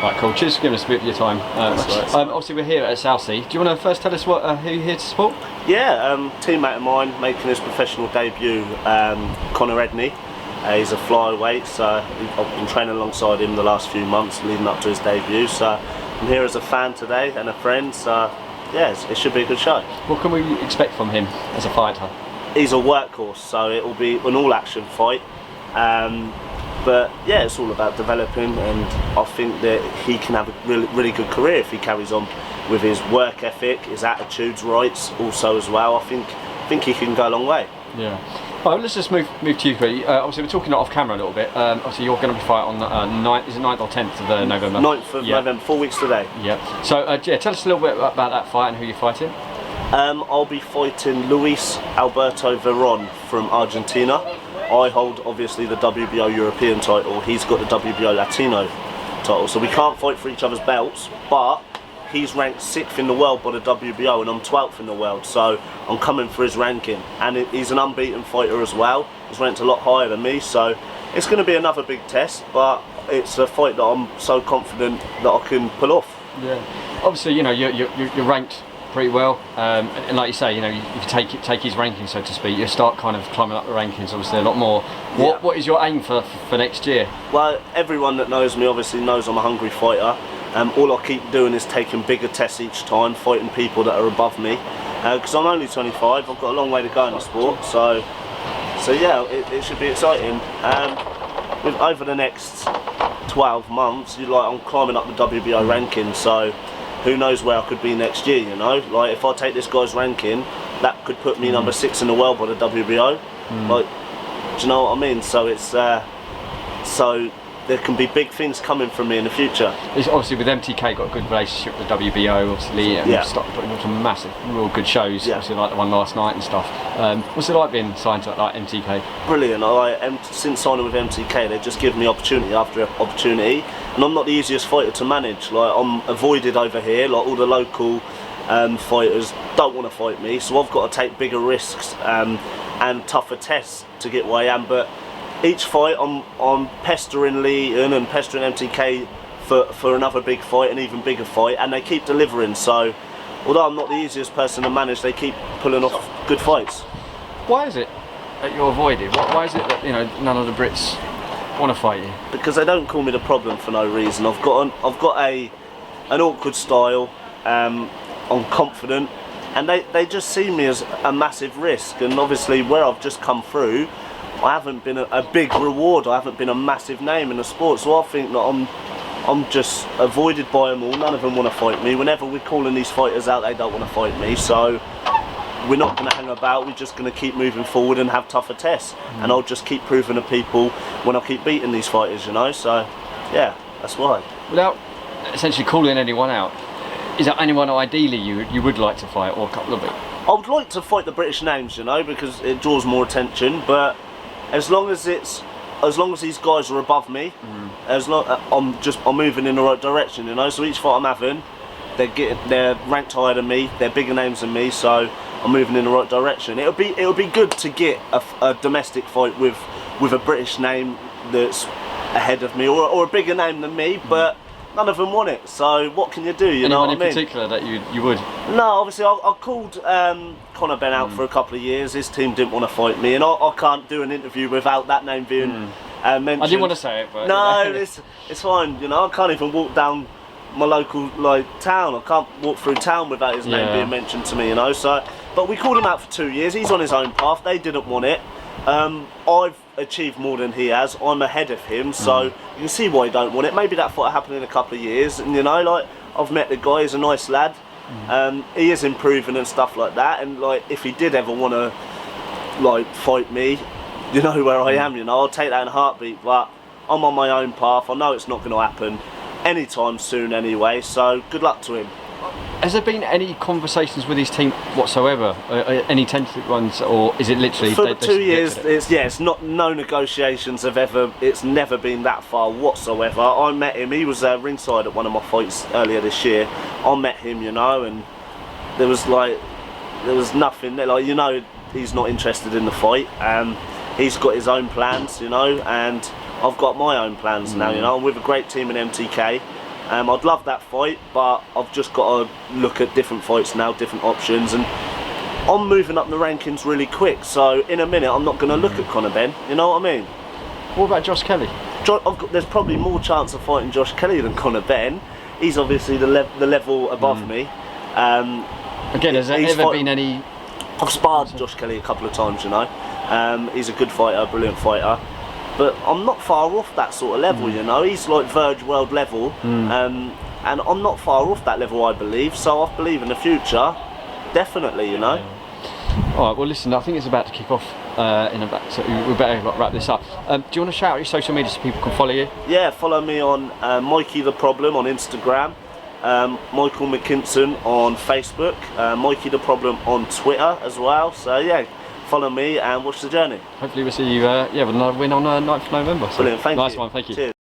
Right, cool. Cheers for giving us a bit of your time. Obviously, we're here at Southsea. Do you want to first tell us who you're here to support? Yeah, teammate of mine making his professional debut, Conor Edney. He's a flyweight, so I've been training alongside him the last few months leading up to his debut. So I'm here as a fan today and a friend. So yeah, it should be a good show. What can we expect from him as a fighter? He's a workhorse, so it will be an all-action fight. But yeah, it's all about developing, and I think that he can have a really good career if he carries on with his work ethic, his attitudes, rights also as well. I think he can go a long way. Yeah. Well, let's just move to you three. Obviously, we're talking off camera a little bit. Obviously, you're going to be fighting on 9th, is it 9th or 10th of November? 9th of November, 4 weeks today. Yeah. So, yeah, tell us a little bit about that fight and who you're fighting. I'll be fighting Luis Alberto Veron from Argentina. I hold obviously the WBO European title, he's got the WBO Latino title, so we can't fight for each other's belts, but he's ranked 6th in the world by the WBO and I'm 12th in the world, so I'm coming for his ranking. And he's an unbeaten fighter as well, he's ranked a lot higher than me, so it's going to be another big test, but it's a fight that I'm so confident that I can pull off. Yeah. Obviously, you know, you're ranked pretty well, and like you say, you know, you can take his ranking, so to speak. You start kind of climbing up the rankings, obviously a lot more. What is your aim for next year? Well, everyone that knows me obviously knows I'm a hungry fighter. All I keep doing is taking bigger tests each time, fighting people that are above me. Because I'm only 25, I've got a long way to go in the sport. So yeah, it should be exciting. Over the next 12 months, I'm climbing up the WBO ranking. So who knows where I could be next year, you know? Like, if I take this guy's ranking, that could put me number 6 in the world by the WBO. Like, do you know what I mean? So it's, so there can be big things coming from me in the future. It's obviously with MTK got a good relationship with the WBO, obviously, and started putting on some massive, real good shows, obviously like the one last night and stuff. What's it like being signed to like MTK? Brilliant. Since signing with MTK, they've just given me opportunity after opportunity, and I'm not the easiest fighter to manage. Like, I'm avoided over here, like all the local fighters don't want to fight me, so I've got to take bigger risks and tougher tests to get where I am. But each fight I'm pestering Lee and pestering MTK for another big fight, an even bigger fight, and they keep delivering. So although I'm not the easiest person to manage, they keep pulling off good fights. Why is it that you're avoided? Why is it that, you know, none of the Brits want to fight you? Because they don't call me the problem for no reason. I've got an awkward style. I'm confident, and they just see me as a massive risk. And obviously, where I've just come through, I haven't been a big reward. I haven't been a massive name in the sport, so I think that I'm just avoided by them all. None of them want to fight me. Whenever we're calling these fighters out, they don't want to fight me. So we're not going to hang about. We're just going to keep moving forward and have tougher tests. And I'll just keep proving to people when I keep beating these fighters, you know. So yeah, that's why. Without essentially calling anyone out, is there anyone ideally you would like to fight, or a couple of it? I would like to fight the British names, you know, because it draws more attention. But as long as these guys are above me, I'm moving in the right direction, you know. So each fight I'm having, they're ranked higher than me, they're bigger names than me, so I'm moving in the right direction. It'll be good to get a domestic fight with a British name that's ahead of me, or a bigger name than me, but none of them want it. So what can you do? You know what I mean? Anyone in particular that you would? No, obviously I called Conor Benn out for a couple of years. His team didn't want to fight me, and I can't do an interview without that name being mentioned. I didn't want to say it, but no, it's fine. You know, I can't even walk down my local town. I can't walk through town without his name being mentioned to me. You know, so but we called him out for 2 years. He's on his own path. They didn't want it. I've achieved more than he has. I'm ahead of him, so you can see why he don't want it. Maybe that fight will happen in a couple of years, and you know, like, I've met the guy. He's a nice lad. He is improving and stuff like that. And like, if he did ever want to fight me, you know where I am. You know, I'll take that in a heartbeat. But I'm on my own path. I know it's not going to happen anytime soon anyway. So good luck to him. Has there been any conversations with his team whatsoever? Any tentative ones, or is it literally for 2 years? It's no negotiations have ever. It's never been that far whatsoever. I met him. He was ringside at one of my fights earlier this year. I met him, you know, and there was nothing there. Like, you know, he's not interested in the fight. He's got his own plans, you know, and I've got my own plans now. You know, I'm with a great team in MTK. I'd love that fight, but I've just got to look at different fights now, different options, and I'm moving up the rankings really quick. So in a minute, I'm not going to look at Conor Benn. You know what I mean? What about Josh Kelly? There's probably more chance of fighting Josh Kelly than Conor Benn. He's obviously the level above me. Again, has there ever been any... I've sparred Josh Kelly a couple of times, you know. He's a good fighter, brilliant fighter. But I'm not far off that sort of level, you know. He's like Verge world level. And I'm not far off that level, I believe. So I believe in the future, definitely, you know. Alright, well listen, I think it's about to kick off in about, so we better wrap this up. Do you want to shout out your social media so people can follow you? Yeah, follow me on Mikey the Problem on Instagram, Michael McKinson on Facebook, Mikey the Problem on Twitter as well. So yeah, follow me and watch the journey. Hopefully we'll see you with another win on 9th of November. So Brilliant, thank you. Nice one, thank you. Cheers.